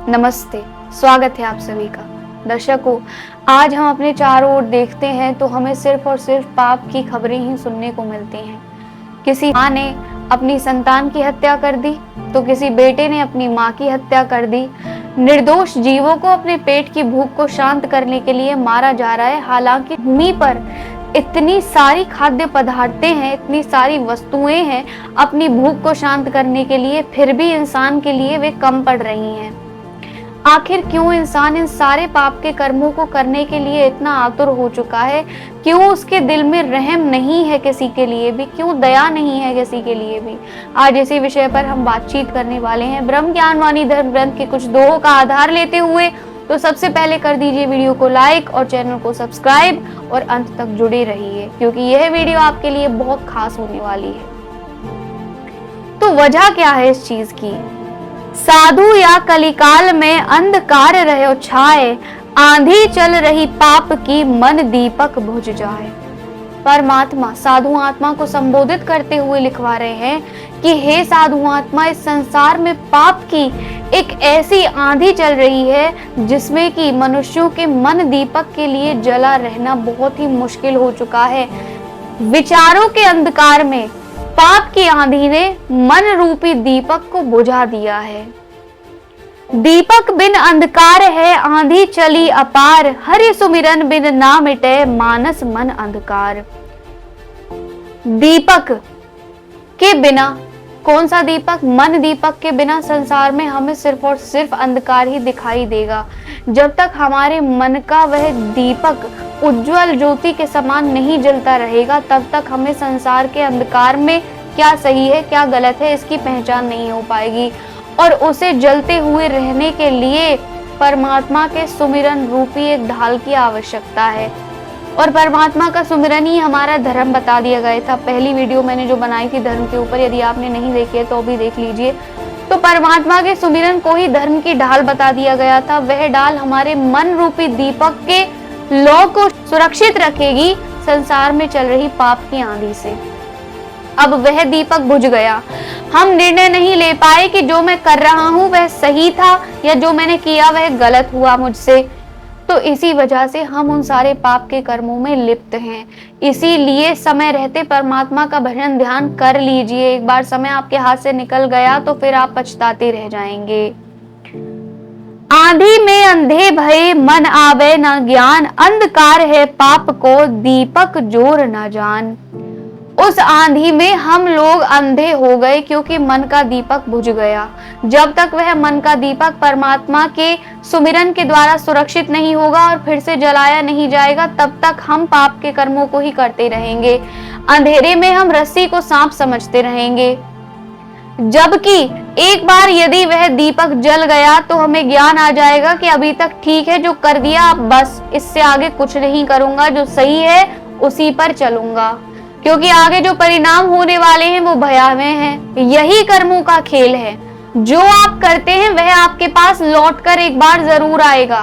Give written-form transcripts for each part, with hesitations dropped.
नमस्ते, स्वागत है आप सभी का। दर्शकों, आज हम अपने चारों ओर देखते हैं तो हमें सिर्फ और सिर्फ पाप की खबरें ही सुनने को मिलती हैं। किसी माँ ने अपनी संतान की हत्या कर दी तो किसी बेटे ने अपनी माँ की हत्या कर दी। निर्दोष जीवों को अपने पेट की भूख को शांत करने के लिए मारा जा रहा है। हालांकि भूमि पर इतनी सारी खाद्य पदार्थें हैं, इतनी सारी वस्तुएं हैं अपनी भूख को शांत करने के लिए, फिर भी इंसान के लिए वे कम पड़ रही हैं। आखिर क्यों इंसान इन सारे पाप के कर्मों को करने के लिए इतना आतुर हो चुका है? क्यों उसके दिल में रहम नहीं है किसी के लिए भी? क्यों दया नहीं है किसी के लिए भी? आज इसी विषय पर हम बातचीत करने वाले हैं ब्रह्म ज्ञानवाणी धर्म ग्रंथ के कुछ दोहों का आधार लेते हुए। तो सबसे पहले कर दीजिए वीडियो को लाइक और चैनल को सब्सक्राइब और अंत तक जुड़े रहिए, क्योंकि यह वीडियो आपके लिए बहुत खास होने वाली है। तो वजह क्या है इस चीज की? साधु या कलिकाल में अंधकार रहे छाए, आंधी चल रही पाप की मन दीपक बुझ जाए। परमात्मा साधु आत्मा को संबोधित करते हुए लिखवा रहे हैं कि हे साधु आत्मा, इस संसार में पाप की एक ऐसी आंधी चल रही है जिसमें कि मनुष्यों के मन दीपक के लिए जला रहना बहुत ही मुश्किल हो चुका है। विचारों के अंधकार में पाप की आंधी ने मन रूपी दीपक को बुझा दिया है। दीपक बिन अंधकार है, आंधी चली अपार, हरि सुमिरन बिन ना मिटे मानस मन अंधकार। दीपक के बिना, कौन सा दीपक? मन दीपक के बिना संसार में हमें सिर्फ और सिर्फ अंधकार ही दिखाई देगा। जब तक हमारे मन का वह दीपक उज्जवल ज्योति के समान नहीं जलता रहेगा, तब तक हमें संसार के अंधकार में क्या सही है क्या गलत है इसकी पहचान नहीं हो पाएगी। और उसे जलते हुए रहने के लिए परमात्मा के सुमिरन रूपी एक ढाल की आवश्यकता है। और परमात्मा का सुमिरन ही हमारा धर्म बता दिया गया था। पहली वीडियो मैंने जो बनाई थी धर्म के ऊपर, यदि आपने नहीं देखी है तो अभी देख लीजिए। तो परमात्मा के सुमिरन को ही धर्म की ढाल बता दिया गया था। वह ढाल हमारे मन रूपी दीपक के लौ को सुरक्षित रखेगी संसार में चल रही पाप की आंधी से। अब वह दीपक बुझ गया। हम निर्णय नहीं ले पाए कि जो मैं कर रहा हूं वह सही था या जो मैंने किया वह गलत हुआ मुझसे। तो इसी वजह से हम उन सारे पाप के कर्मों में लिप्त हैं। इसीलिए समय रहते परमात्मा का भजन ध्यान कर लीजिए। एक बार समय आपके हाथ से निकल गया तो फिर आप पछताते रह जाएंगे। आंधी में अंधे भये मन आवे न ज्ञान, अंधकार है पाप को दीपक जोर न जान। उस आंधी में हम लोग अंधे हो गए क्योंकि मन का दीपक बुझ गया। जब तक वह मन का दीपक परमात्मा के सुमिरन के द्वारा सुरक्षित नहीं होगा और फिर से जलाया नहीं जाएगा, तब तक हम पाप के कर्मों को ही करते रहेंगे। अंधेरे में हम रस्सी को सांप समझते रहेंगे। जबकि एक बार यदि वह दीपक जल गया तो हमें ज्ञान आ जाएगा कि अभी तक ठीक है, जो कर दिया बस, इससे आगे कुछ नहीं करूंगा, जो सही है उसी पर चलूंगा, क्योंकि आगे जो परिणाम होने वाले हैं वो भयावह हैं। यही कर्मों का खेल है। जो आप करते हैं वह आपके पास लौटकर एक बार जरूर आएगा।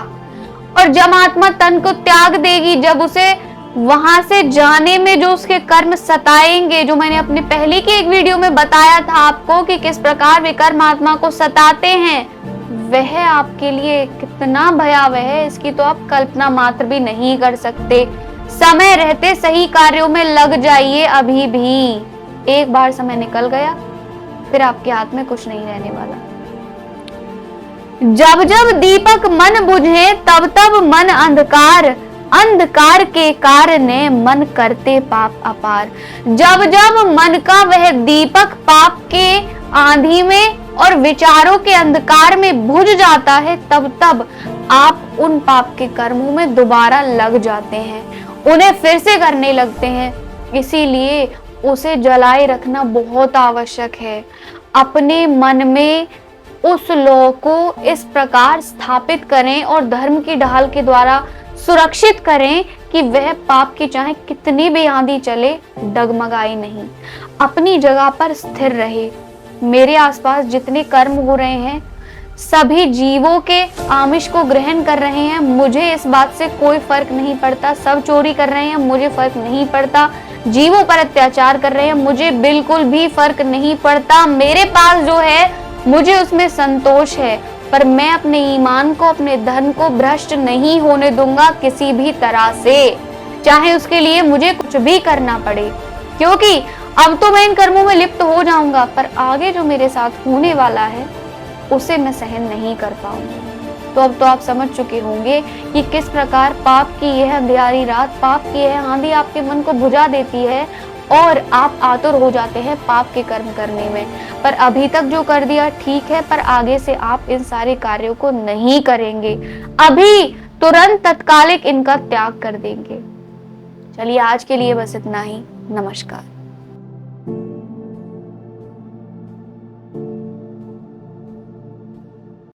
और जब आत्मा तन को त्याग देगी, जब उसे वहां से जाने में जो उसके कर्म सताएंगे, जो मैंने अपने पहले की एक वीडियो में बताया था आपको कि किस प्रकार वे कर्म आत्मा को सताते हैं, वह आपके लिए कितना भयावह है इसकी तो आप कल्पना मात्र भी नहीं कर सकते। समय रहते सही कार्यों में लग जाइए। अभी भी एक बार समय निकल गया फिर आपके हाथ में कुछ नहीं रहने वाला। जब जब दीपक मन बुझे तब तब मन अंधकार, अंधकार के कारण मन करते पाप अपार। जब जब मन का वह दीपक पाप के आंधी में और विचारों के अंधकार में बुझ जाता है, तब तब आप उन पाप के कर्मों में दोबारा लग जाते हैं, उन्हें फिर से करने लगते हैं। इसीलिए उसे जलाए रखना बहुत आवश्यक है। अपने मन में उस लौ को इस प्रकार स्थापित करें और धर्म की ढाल के द्वारा सुरक्षित करें कि वह पाप की चाहे कितनी भी आंधी चले डगमगाए नहीं, अपनी जगह पर स्थिर रहे। मेरे आसपास जितने कर्म हो रहे हैं सभी जीवों के आमिष को ग्रहण कर रहे हैं, मुझे इस बात से कोई फर्क नहीं पड़ता। सब चोरी कर रहे हैं, मुझे फर्क नहीं पड़ता। जीवों पर अत्याचार कर रहे हैं, मुझे बिल्कुल भी फर्क नहीं पड़ता। मेरे पास जो है मुझे उसमें संतोष है। पर मैं अपने ईमान को, अपने धन को भ्रष्ट नहीं होने दूंगा किसी भी तरह से, चाहे उसके लिए मुझे कुछ भी करना पड़े, क्योंकि अब तो मैं इन कर्मों में लिप्त हो जाऊंगा, पर आगे जो मेरे साथ होने वाला है उसे मैं सहन नहीं कर पाऊंगी। तो अब तो आप समझ चुके होंगे कि किस प्रकार पाप की यह अंधियारी रात, पाप की यह आंधी आपके मन को बुझा देती है और आप आतुर हो जाते हैं पाप के कर्म करने में। पर अभी तक जो कर दिया ठीक है, पर आगे से आप इन सारे कार्यों को नहीं करेंगे, अभी तुरंत तत्कालिक इनका त्याग कर देंगे। चलिए आज के लिए बस इतना ही। नमस्कार।